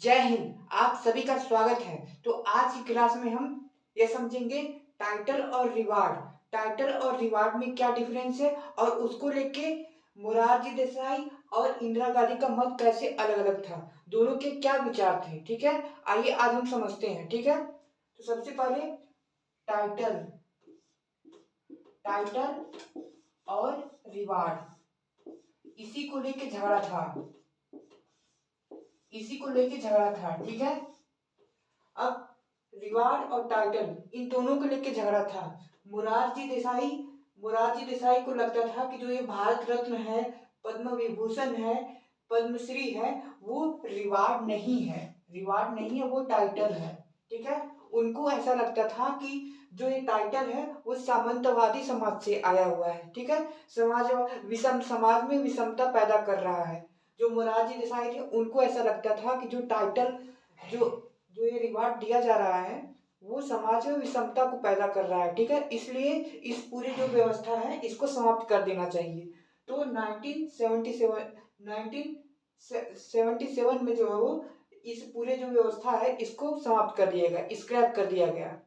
जय हिंद। आप सभी का स्वागत है। तो आज की क्लास में हम ये समझेंगे टाइटल और रिवार्ड। टाइटल और रिवार्ड में क्या डिफरेंस है और उसको लेके मोरारजी देसाई और इंदिरा गांधी का मत कैसे अलग अलग था, दोनों के क्या विचार थे। ठीक है, आइए आज हम समझते हैं। ठीक है, तो सबसे पहले टाइटल टाइटल और रिवार्ड, इसी को लेके झगड़ा था। ठीक है, अब रिवार्ड और टाइटल इन दोनों को लेके झगड़ा था। मुरारजी देसाई को लगता था कि जो ये भारत रत्न है, पद्म विभूषण है, पद्मश्री है, वो रिवार्ड नहीं है, वो टाइटल है। ठीक है, उनको ऐसा लगता था कि जो ये टाइटल है वो सामंतवादी समाज से आया हुआ है। ठीक है, समाज में विषमता पैदा कर रहा है। जो मुरारजी देसाई थे उनको ऐसा लगता था कि जो टाइटल जो जो ये रिवार्ड दिया जा रहा है वो समाज में विषमता को पैदा कर रहा है। ठीक है, इसलिए इस पूरी जो व्यवस्था है इसको समाप्त कर देना चाहिए। तो 1977 में जो है वो इस पूरे जो व्यवस्था है इसको समाप्त कर दिया गया, स्क्रैप कर दिया गया।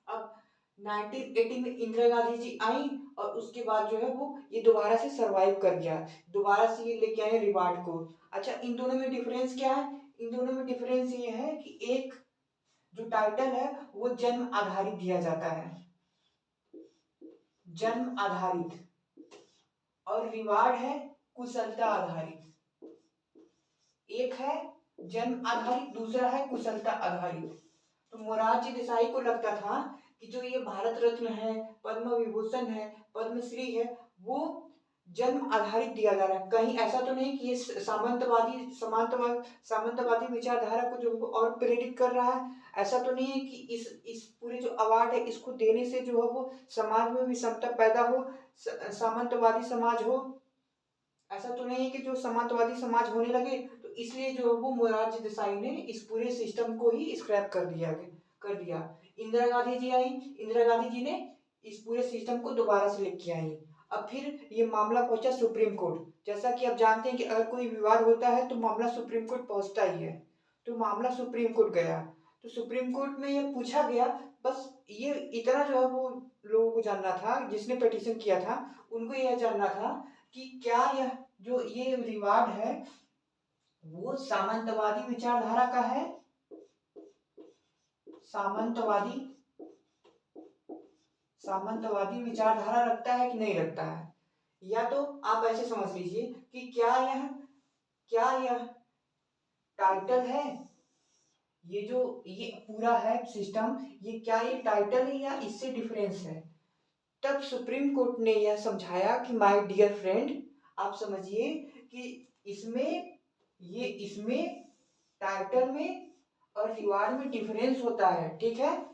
अब 1980 में इंदिरा गांधी जी आई और उसके बाद जो है वो ये दोबारा से सरवाइव कर गया, दोबारा से ये लेके आए रिवार्ड को। अच्छा, इन दोनों में डिफरेंस क्या है? इन दोनों में डिफरेंस ये है कि एक जो टाइटल है वो जन्म आधारित दिया जाता है, जन्म आधारित, और रिवार्ड है कुशलता आधारित। एक है जन्म आधारित, दूसरा है कुशलता आधारित। तो मोरारजी देसाई को लगता था कि जो ये भारत रत्न है, पद्म विभूषण है, पद्मश्री है, वो जन्म आधारित दिया जा रहा है। कहीं ऐसा तो नहीं कि ये सामंतवादी विचारधारा को जो और प्रेरित कर रहा है। ऐसा तो नहीं है कि इस पूरे जो अवार्ड है इसको देने से जो है वो समाज में विषमता पैदा हो, सामंतवादी समाज हो। ऐसा तो नहीं है कि जो सामंतवादी समाज होने लगे, तो इसलिए जो वो मोरारजी देसाई ने इस पूरे सिस्टम को ही स्क्रैप कर दिया। इंदिरा गांधी जी आई, इंदिरा गांधी जी ने इस पूरे सिस्टम को दोबारा से लेके आई। अब फिर ये मामला पहुंचा सुप्रीम कोर्ट। जैसा कि आप जानते हैं कि अगर कोई विवाद होता है तो मामला सुप्रीम कोर्ट पहुंचता ही है। तो मामला सुप्रीम कोर्ट गया, तो सुप्रीम कोर्ट में ये पूछा गया, बस ये इतना जो है वो लोगों को जानना था, जिसने पिटीशन किया था उनको यह जानना था कि क्या यह जो ये रिवार्ड है वो सामंतवादी विचारधारा का है, सामंतवादी सामंतवादी विचारधारा रखता है कि नहीं रखता है। या तो आप ऐसे समझ लीजिए कि क्या यह टाइटल है, ये पूरा है सिस्टम, ये क्या ये टाइटल है या इससे डिफरेंस है। तब सुप्रीम कोर्ट ने यह समझाया कि माय डियर फ्रेंड, आप समझिए कि इसमें टाइटल में और रिवार्ड में डिफरेंस होता है। ठीक है,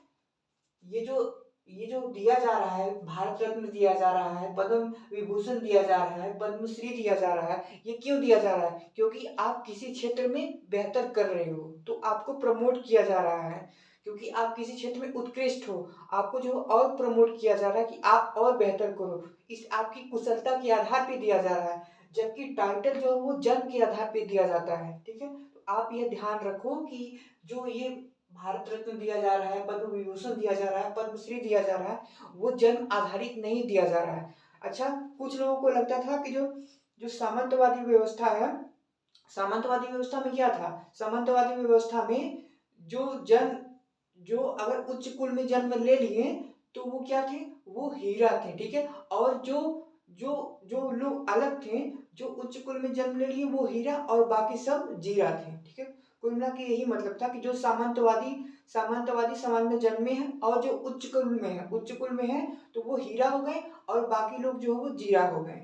ये जो ये जो दिया जा रहा है, भारत रत्न दिया जा रहा है, पद्म विभूषण दिया जा रहा है, पद्मश्री दिया जा रहा है, ये क्यों दिया जा रहा है? क्योंकि आप किसी क्षेत्र में बेहतर कर रहे हो तो आपको प्रमोट किया जा रहा है। क्योंकि आप किसी क्षेत्र में उत्कृष्ट हो, आपको जो और प्रमोट किया जा रहा है कि आप और बेहतर करो, इस आपकी कुशलता के आधार पे दिया जा रहा है। जबकि टाइटल जो है वो जन्म के आधार पे दिया जाता है। ठीक है, तो आप यह ध्यान रखो कि जो ये भारत रत्न दिया जा रहा है, पद्म विभूषण दिया जा रहा है, पद्मश्री दिया जा रहा है, वो जन्म आधारित नहीं दिया जा रहा है। अच्छा, कुछ लोगों को लगता था कि जो जो सामंतवादी व्यवस्था है, सामंतवादी व्यवस्था में क्या था? सामंतवादी व्यवस्था में जो जन जो अगर उच्च कुल में जन्म ले लिए तो वो क्या थे? वो हीरा थे। ठीक है, और जो जो जो लोग अलग थे, जो उच्च कुल में जन्म ले लिए वो हीरा और बाकी सब जीरा थे। ठीक है, कुल मिला के यही मतलब था कि जो सामंतवादी समाज में जन्मे हैं और जो उच्च कुल में है तो वो हीरा हो गए और बाकी लोग जो है वो जीरा हो गए।